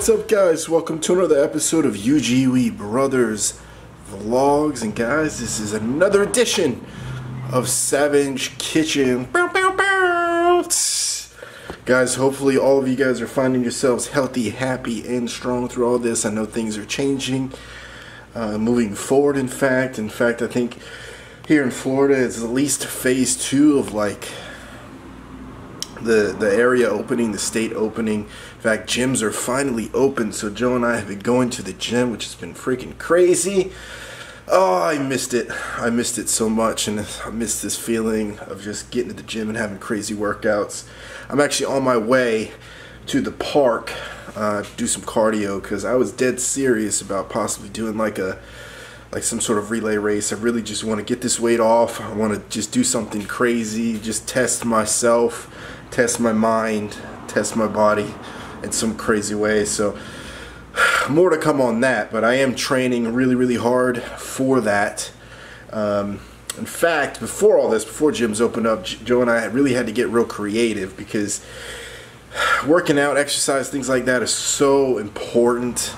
What's up, guys? Welcome to another episode of UGW Brothers Vlogs. And guys, this is another edition of Savage Kitchen. Bow, bow, bow. Guys, hopefully all of you guys are finding yourselves healthy, happy, and strong through all this. I know things are changing, moving forward. In fact, I think here in Florida it's at least phase 2 of like the area opening, the state opening. In fact, gyms are finally open, so Joe and I have been going to the gym, which has been freaking crazy. Oh, I missed it. I missed it so much, and I missed this feeling of just getting to the gym and having crazy workouts. I'm actually on my way to the park to do some cardio, because I was dead serious about possibly doing like some sort of relay race. I really just want to get this weight off. I want to just do something crazy, just test myself, test my mind, test my body in some crazy way. So more to come on that, but I am training really hard for that. In fact, before all this, before gyms opened up, Joe and I really had to get real creative, because working out, exercise, things like that is so important,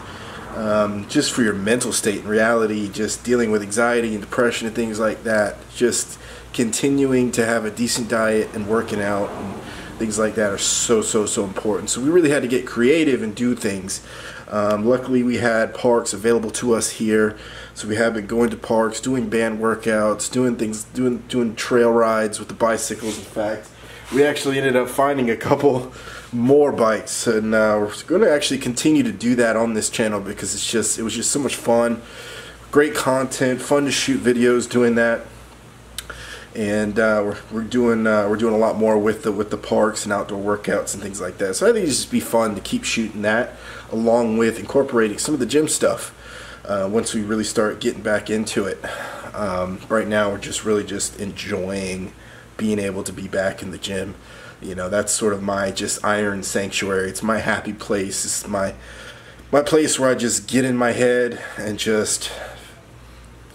just for your mental state. In reality, just dealing with anxiety and depression and things like that, just continuing to have a decent diet and working out and things like that are so important. So we really had to get creative and do things. Luckily, we had parks available to us here, so we have been going to parks, doing band workouts, doing things, doing trail rides with the bicycles. In fact, we actually ended up finding a couple more bikes, and we're going to actually continue to do that on this channel, because it was just so much fun, great content, fun to shoot videos doing that. And we're doing a lot more with the parks and outdoor workouts and things like that. So I think it'd just be fun to keep shooting that, along with incorporating some of the gym stuff once we really start getting back into it. Right now we're just really enjoying being able to be back in the gym. You know, that's sort of my just iron sanctuary. It's my happy place. It's my place where I just get in my head and just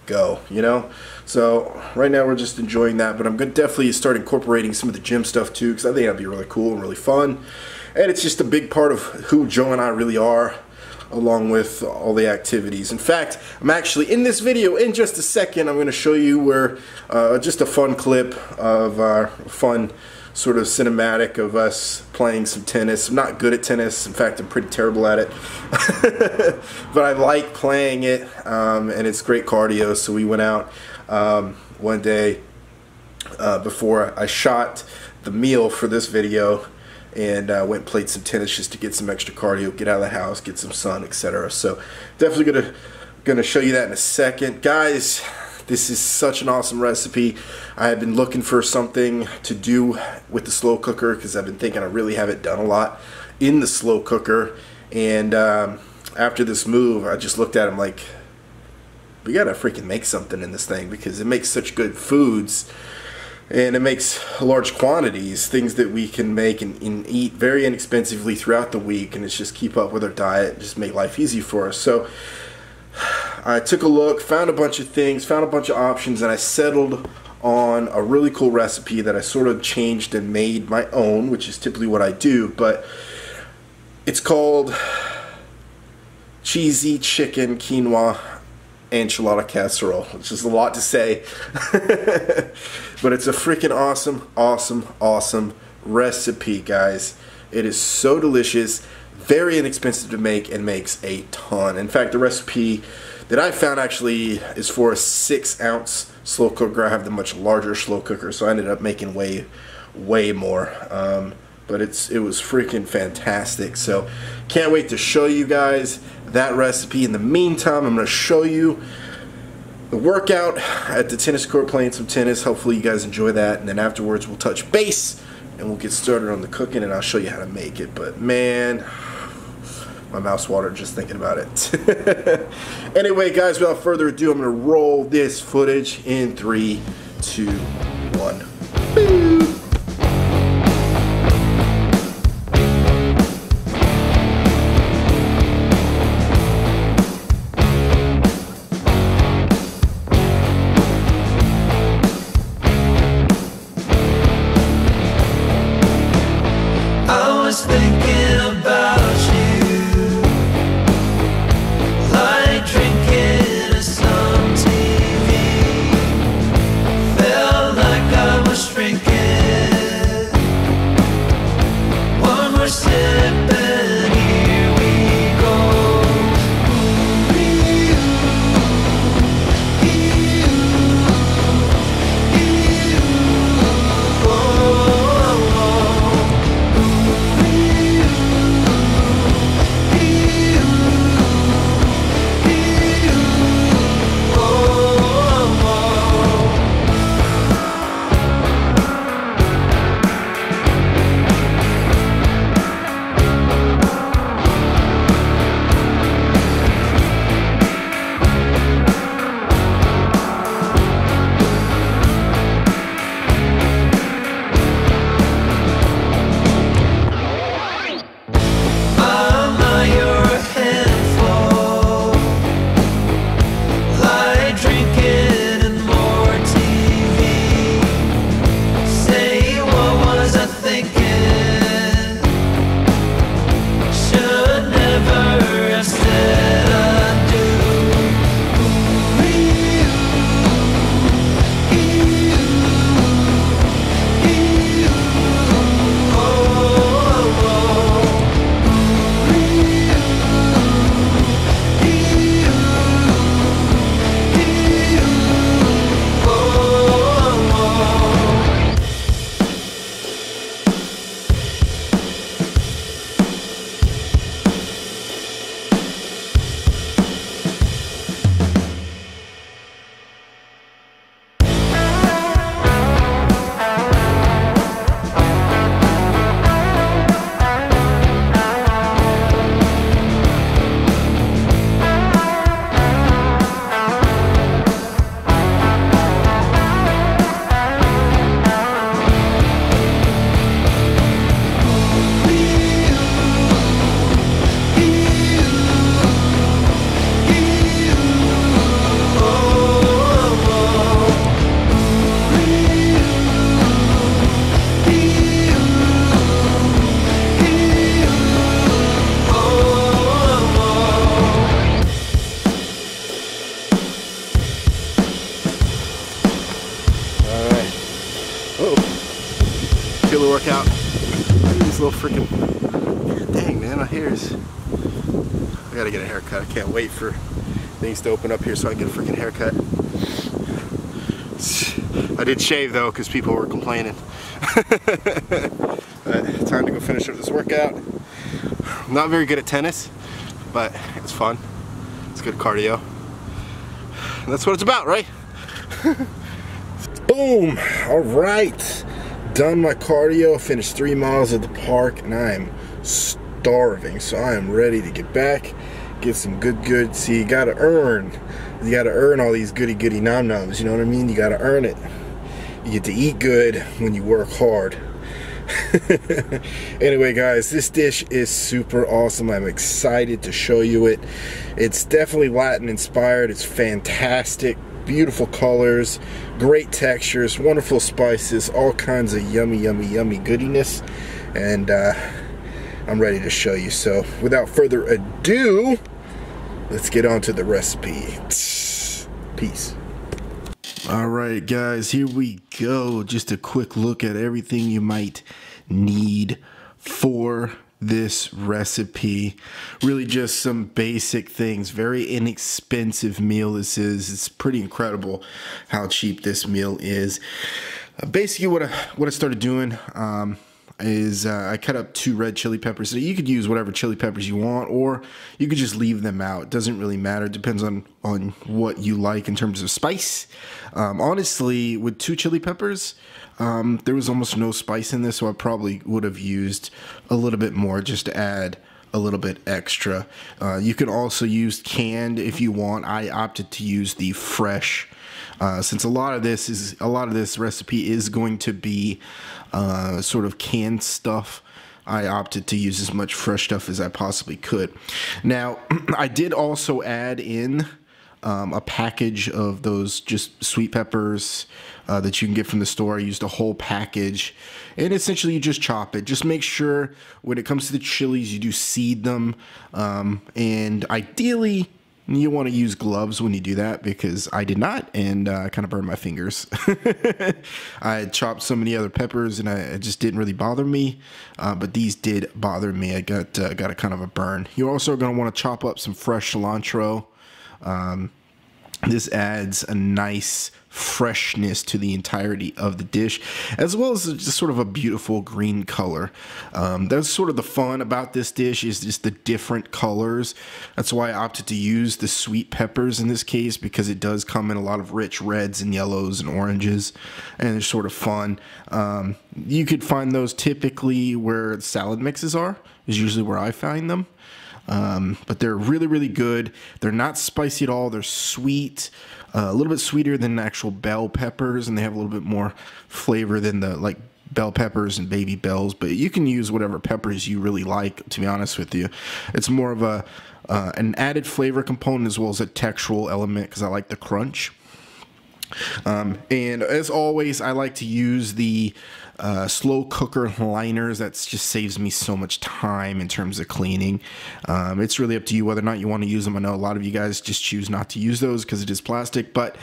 go, you know. So right now we're just enjoying that, but I'm going to definitely start incorporating some of the gym stuff too, because I think that'd be really cool and really fun, and it's just a big part of who Joe and I really are, along with all the activities. In fact, I'm actually in this video in just a second. I'm going to show you where just a fun clip of our fun sort of cinematic of us playing some tennis. I'm not good at tennis. In fact, I'm pretty terrible at it. But I like playing it, and it's great cardio. So we went out one day before I shot the meal for this video, and went and played some tennis just to get some extra cardio, get out of the house, get some sun, etc. So definitely gonna show you that in a second. Guys, this is such an awesome recipe. I have been looking for something to do with the slow cooker, because I've been thinking I really haven't done a lot in the slow cooker. And after this move, I just looked at him like, we gotta freaking make something in this thing, because it makes such good foods, and it makes large quantities, things that we can make and eat very inexpensively throughout the week, and it's just keep up with our diet and just make life easy for us. So I took a look, found a bunch of things, found a bunch of options, and I settled on a really cool recipe that I sort of changed and made my own, which is typically what I do, but it's called cheesy chicken quinoa enchilada casserole, which is a lot to say. But it's a freaking awesome recipe, guys. It is so delicious, very inexpensive to make, and makes a ton. In fact, the recipe that I found actually is for a 6-ounce slow cooker. I have the much larger slow cooker, so I ended up making way more. But it was freaking fantastic. So can't wait to show you guys that recipe. In the meantime, I'm going to show you the workout at the tennis court, playing some tennis. Hopefully you guys enjoy that, and then afterwards we'll touch base and we'll get started on the cooking, and I'll show you how to make it. But man, my mouth's watered just thinking about it. Anyway, guys, without further ado, I'm going to roll this footage in 3, 2, 1. Boom. Thinking about you. killer workout. These little freaking, dang man, my hair is, I gotta get a haircut. I can't wait for things to open up here so I can get a freaking haircut. I did shave though because people were complaining. Time to go finish up this workout. I'm not very good at tennis, but it's fun. It's good cardio. And that's what it's about, right? Boom! Alright. Done my cardio, finished 3 miles at the park, and I am starving. So I am ready to get back, get some good. See, you gotta earn all these goody nom noms, you know what I mean? You gotta earn it. You get to eat good when you work hard. Anyway guys, this dish is super awesome. I'm excited to show you it. It's definitely Latin inspired. It's fantastic. Beautiful colors, great textures, wonderful spices, all kinds of yummy goodiness. And I'm ready to show you. So without further ado, let's get on to the recipe. Peace. Alright guys, here we go. Just a quick look at everything you might need for this recipe. Really just some basic things. Very inexpensive meal this is. It's pretty incredible how cheap this meal is. Basically what I started doing is I cut up 2 red chili peppers. So you could use whatever chili peppers you want, or you could just leave them out. It doesn't really matter. It depends on what you like in terms of spice. Honestly, with 2 chili peppers, there was almost no spice in this, so I probably would have used a little bit more just to add a little bit extra. You can also use canned if you want. I opted to use the fresh. Since a lot of this recipe is going to be sort of canned stuff, I opted to use as much fresh stuff as I possibly could. Now, I did also add in a package of those just sweet peppers that you can get from the store. I used a whole package, and essentially you just chop it. Just make sure when it comes to the chilies you do seed them, and ideally you want to use gloves when you do that, because I did not, and I kind of burned my fingers. I chopped so many other peppers, and it just didn't really bother me, but these did bother me. I got a kind of a burn. You're also going to want to chop up some fresh cilantro. This adds a nice freshness to the entirety of the dish, as well as just sort of a beautiful green color. That's sort of the fun about this dish, is just the different colors. That's why I opted to use the sweet peppers in this case, because it does come in a lot of rich reds and yellows and oranges, and they're sort of fun. You could find those typically where salad mixes are, is usually where I find them. But they're really good. They're not spicy at all. They're sweet, a little bit sweeter than actual bell peppers, and they have a little bit more flavor than the like bell peppers and baby bells. But you can use whatever peppers you really like, to be honest with you. It's more of an added flavor component as well as a textural element, because I like the crunch. And as always, I like to use the slow cooker liners. That just saves me so much time in terms of cleaning. It's really up to you whether or not you want to use them. I know a lot of you guys just choose not to use those because it is plastic, but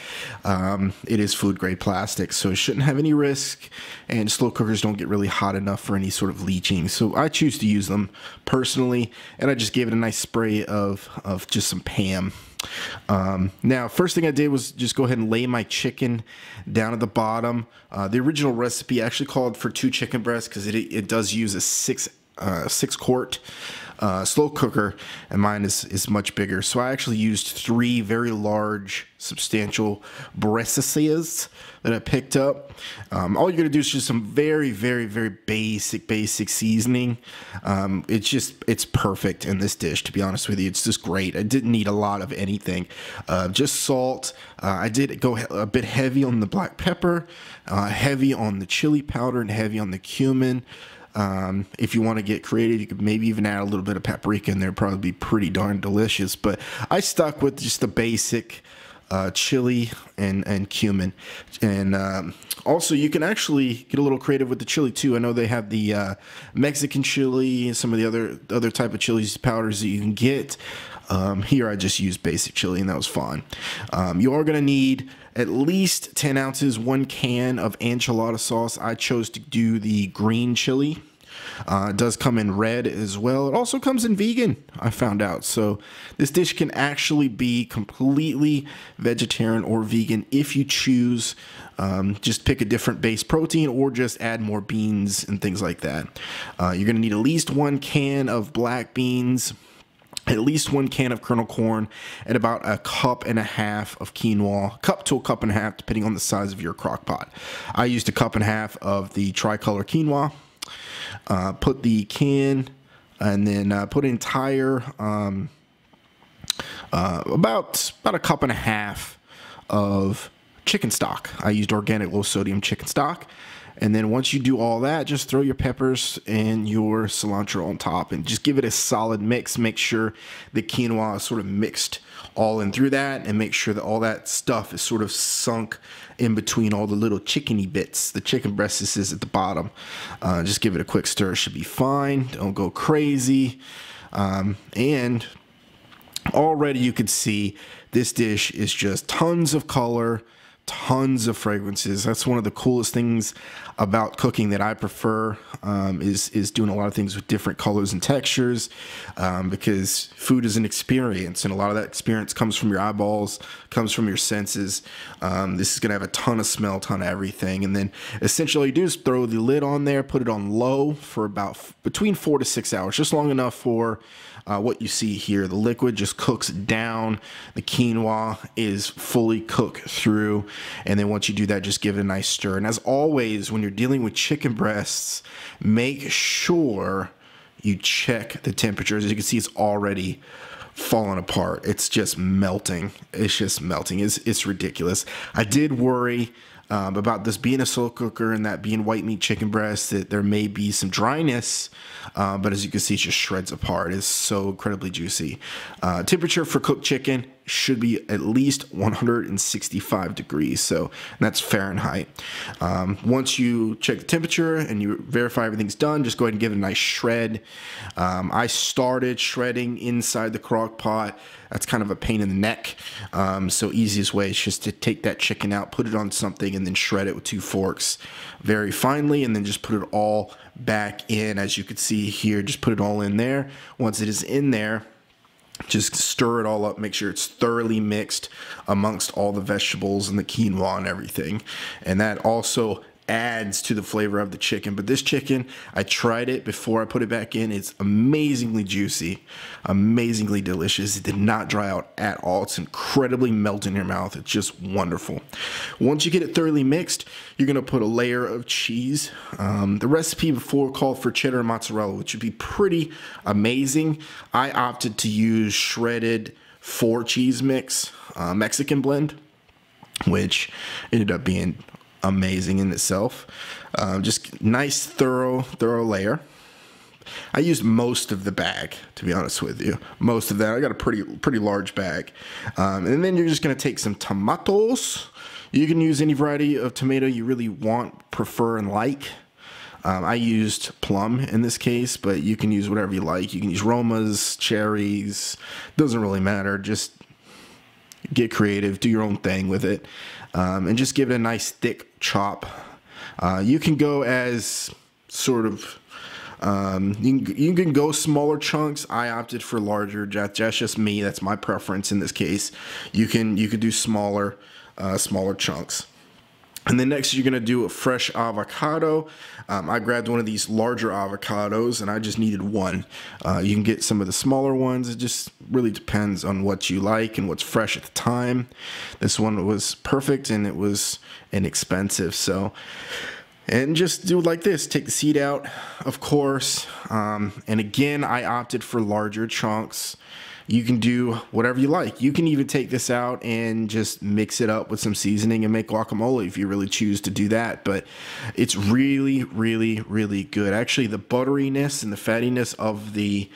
it is food grade plastic, so it shouldn't have any risk, and slow cookers don't get really hot enough for any sort of leaching, so I choose to use them personally, and I just gave it a nice spray of just some Pam. Now, first thing I did was just go ahead and lay my chicken down at the bottom. The original recipe actually called for 2 chicken breasts, because it does use a 6 quart slow cooker, and mine is much bigger. So I actually used 3 very large, substantial breasts that I picked up. All you're gonna do is just some very basic seasoning. It's perfect in this dish, to be honest with you. It's just great. I didn't need a lot of anything. Just salt. I did go a bit heavy on the black pepper, heavy on the chili powder, and heavy on the cumin. If you want to get creative, you could maybe even add a little bit of paprika in there. Probably be pretty darn delicious, but I stuck with just the basic chili and cumin. And also, you can actually get a little creative with the chili too. I know they have the Mexican chili and some of the other type of chilies powders that you can get. Here I just used basic chili, and that was fine. You are going to need at least 10 ounces, 1 can of enchilada sauce. I chose to do the green chili. It does come in red as well. It also comes in vegan, I found out. So this dish can actually be completely vegetarian or vegan if you choose. Just pick a different base protein or just add more beans and things like that. You're going to need at least 1 can of black beans, at least 1 can of kernel corn, and about 1.5 cups of quinoa, cup to 1.5 cups, depending on the size of your crock pot. I used 1.5 cups of the tricolor quinoa. Put the can, and then put entire about 1.5 cups of chicken stock. I used organic low sodium chicken stock. And then once you do all that, just throw your peppers and your cilantro on top and just give it a solid mix. Make sure the quinoa is sort of mixed all in through that, and make sure that all that stuff is sort of sunk in between all the little chickeny bits. The chicken breast is at the bottom. Just give it a quick stir. It should be fine. Don't go crazy. And already you can see this dish is just tons of color, tons of fragrances. That's one of the coolest things about cooking that I prefer, is doing a lot of things with different colors and textures, because food is an experience, and a lot of that experience comes from your eyeballs, comes from your senses. This is gonna have a ton of smell, ton of everything. And then essentially all you do is throw the lid on there, put it on low for about between 4 to 6 hours, just long enough for what you see here. The liquid just cooks down. The quinoa is fully cooked through. And then once you do that, just give it a nice stir. And as always, when you're dealing with chicken breasts, make sure you check the temperature. As you can see, it's already falling apart. It's just melting. It's just melting. It's ridiculous. I did worry about this being a slow cooker and that being white meat chicken breast, that there may be some dryness, but as you can see, it just shreds apart. It's so incredibly juicy. Temperature for cooked chicken should be at least 165 degrees, so that's Fahrenheit. Once you check the temperature and you verify everything's done, just go ahead and give it a nice shred. I started shredding inside the crock pot. That's kind of a pain in the neck, so easiest way is just to take that chicken out, put it on something, and then shred it with 2 forks very finely, and then just put it all back in. As you can see here, just put it all in there. Once it is in there, just stir it all up, make sure it's thoroughly mixed amongst all the vegetables and the quinoa and everything. And that also adds to the flavor of the chicken. But this chicken, I tried it before I put it back in. It's amazingly juicy, amazingly delicious. It did not dry out at all. It's incredibly melt in your mouth. It's just wonderful. Once you get it thoroughly mixed, you're going to put a layer of cheese. The recipe before called for cheddar and mozzarella, which would be pretty amazing. I opted to use shredded 4 cheese mix, Mexican blend, which ended up being amazing in itself. Just nice thorough layer. I used most of the bag, to be honest with you. Most of that. I got a pretty large bag. And then you're just going to take some tomatoes. You can use any variety of tomato you really want, prefer, and like. I used plum in this case, but you can use whatever you like. You can use Romas, cherries, doesn't really matter. Just get creative, do your own thing with it, and just give it a nice thick chop. You can go as sort of, you can go smaller chunks. I opted for larger. That's just me. That's my preference in this case. You can do smaller chunks. And then next you're going to do a fresh avocado. I grabbed one of these larger avocados and I just needed one. You can get some of the smaller ones. It just really depends on what you like and what's fresh at the time. This one was perfect and it was inexpensive. So, and just do it like this. Take the seed out, of course. And again, I opted for larger chunks. You can do whatever you like. You can even take this out and just mix it up with some seasoning and make guacamole if you really choose to do that. But it's really, really, really good. Actually, the butteriness and the fattiness of the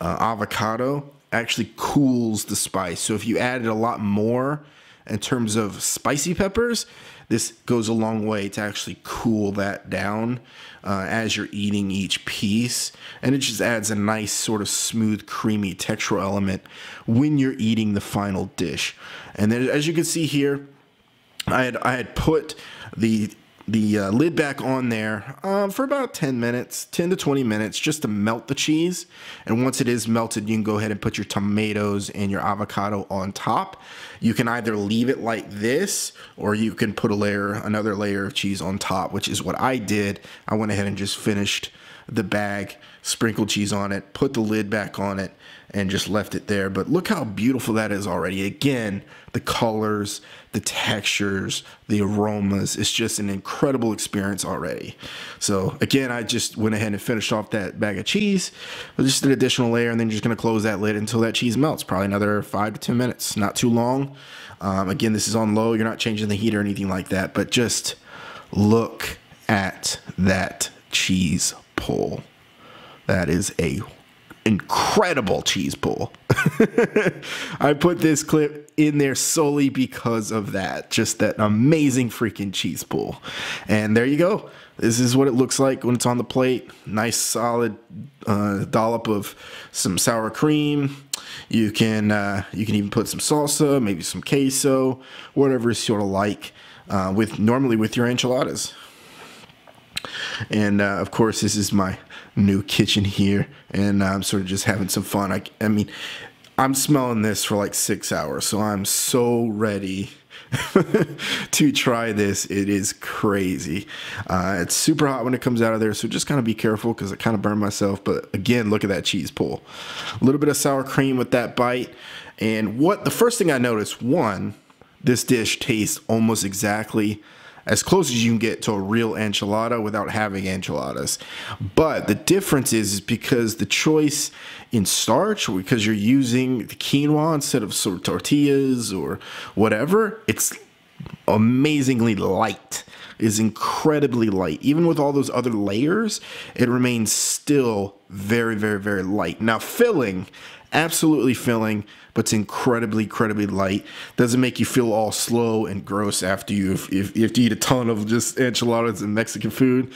avocado actually cools the spice. So if you added a lot more in terms of spicy peppers, this goes a long way to actually cool that down as you're eating each piece. And it just adds a nice sort of smooth, creamy textural element when you're eating the final dish. And then as you can see here, I had put the lid back on there for about 10 to 20 minutes, just to melt the cheese. And once it is melted, you can go ahead and put your tomatoes and your avocado on top. You can either leave it like this, or you can put another layer of cheese on top, which is what I did. I went ahead and just finished the bag, sprinkled cheese on it, put the lid back on it, and just left it there. But look how beautiful that is already. Again, the colors, the textures, the aromas. It's just an incredible experience already. So again, I just went ahead and finished off that bag of cheese with just an additional layer, and then just gonna close that lid until that cheese melts. Probably another 5 to 10 minutes, not too long. Again, this is on low. You're not changing the heat or anything like that, but just look at that cheese pull. That is a incredible cheese pull. I put this clip in there solely because of that. Just that amazing freaking cheese pull. And there you go. This is what it looks like when it's on the plate. Nice solid dollop of some sour cream. You can even put some salsa, maybe some queso, whatever you sort of like, normally with your enchiladas. And of course, this is my new kitchen here, and I'm sort of just having some fun. I mean, I'm smelling this for like 6 hours, so I'm so ready to try this. It is crazy. It's super hot when it comes out of there, so just kind of be careful because I kind of burned myself. But again, look at that cheese pull. A little bit of sour cream with that bite. And the first thing I noticed, one, this dish tastes almost exactly as close as you can get to a real enchilada without having enchiladas. But the difference is because the choice in starch, because you're using the quinoa instead of sort of tortillas or whatever, it's amazingly light. It is incredibly light. Even with all those other layers, it remains still very, very, very light. Now filling, absolutely filling, but it's incredibly light. Doesn't make you feel all slow and gross after you if you have to eat a ton of just enchiladas and Mexican food.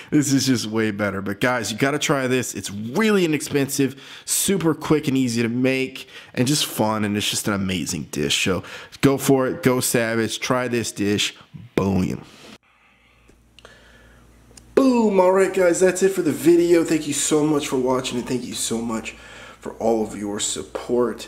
This is just way better. But guys, you got to try this. It's really inexpensive, super quick and easy to make, and just fun, and it's just an amazing dish. So go for it, go savage, try this dish. Boom. Boom. All right, guys, that's it for the video. Thank you so much for watching, and thank you so much for all of your support.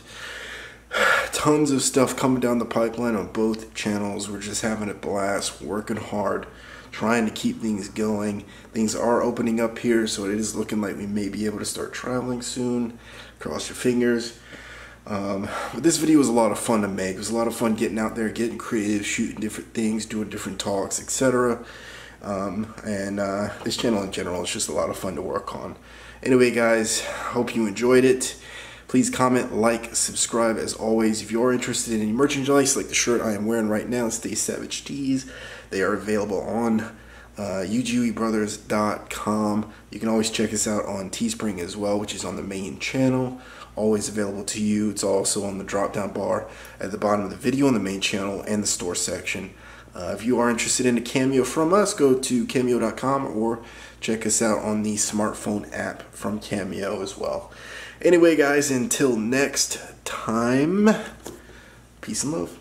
Tons of stuff coming down the pipeline on both channels. We're just having a blast, working hard, trying to keep things going. Things are opening up here, so it is looking like we may be able to start traveling soon. Cross your fingers. But this video was a lot of fun to make. It was a lot of fun getting out there, getting creative, shooting different things, doing different talks, etc. This channel in general is just a lot of fun to work on. Anyway, guys, hope you enjoyed it. Please comment, like, subscribe as always. If you are interested in any merchandise like the shirt I am wearing right now, Stay Savage Tees, they are available on ujiwibrothers.com. You can always check us out on Teespring as well, which is on the main channel. Always available to you. It's also on the drop down bar at the bottom of the video on the main channel and the store section. If you are interested in a cameo from us, go to cameo.com or check us out on the smartphone app from Cameo as well. Anyway, guys, until next time, peace and love.